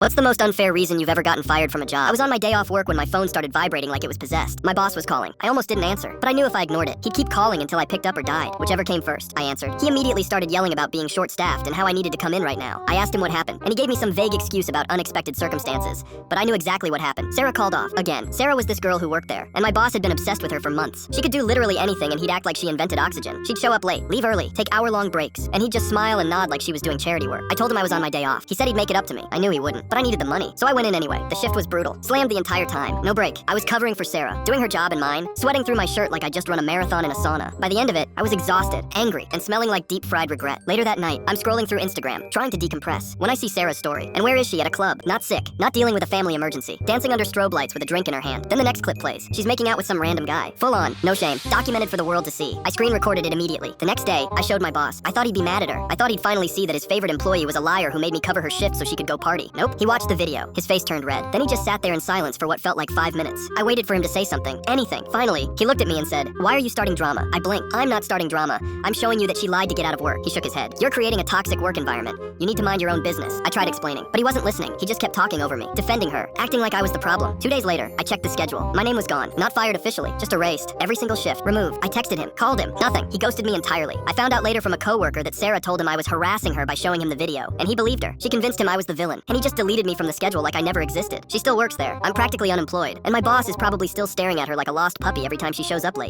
What's the most unfair reason you've ever gotten fired from a job? I was on my day off work when my phone started vibrating like it was possessed. My boss was calling. I almost didn't answer, but I knew if I ignored it, he'd keep calling until I picked up or died. Whichever came first, I answered. He immediately started yelling about being short-staffed and how I needed to come in right now. I asked him what happened, and he gave me some vague excuse about unexpected circumstances. But I knew exactly what happened. Sarah called off. Again, Sarah was this girl who worked there, and my boss had been obsessed with her for months. She could do literally anything, and he'd act like she invented oxygen. She'd show up late, leave early, take hour-long breaks, and he'd just smile and nod like she was doing charity work. I told him I was on my day off. He said he'd make it up to me. I knew he wouldn't, but I needed the money, so I went in anyway. The shift was brutal. Slammed the entire time. No break. I was covering for Sarah, doing her job and mine, sweating through my shirt like I just run a marathon in a sauna. By the end of it, I was exhausted, angry, and smelling like deep-fried regret. Later that night, I'm scrolling through Instagram, trying to decompress, when I see Sarah's story. And where is she? At a club. Not sick. Not dealing with a family emergency. Dancing under strobe lights with a drink in her hand. Then the next clip plays. She's making out with some random guy. Full on. No shame. Documented for the world to see. I screen recorded it immediately. The next day, I showed my boss. I thought he'd be mad at her. I thought he'd finally see that his favorite employee was a liar who made me cover her shift so she could go party. Nope. He watched the video. His face turned red. Then he just sat there in silence for what felt like 5 minutes. I waited for him to say something. Anything. Finally, he looked at me and said, "Why are you starting drama?" I blinked. "I'm not starting drama. I'm showing you that she lied to get out of work." He shook his head. "You're creating a toxic work environment. You need to mind your own business." I tried explaining, but he wasn't listening. He just kept talking over me, defending her, acting like I was the problem. 2 days later, I checked the schedule. My name was gone. Not fired officially, just erased. Every single shift, removed. I texted him, called him, nothing. He ghosted me entirely. I found out later from a coworker that Sarah told him I was harassing her by showing him the video, and he believed her. She convinced him I was the villain, and he just deleted me from the schedule like I never existed. She still works there. I'm practically unemployed, and my boss is probably still staring at her like a lost puppy every time she shows up late.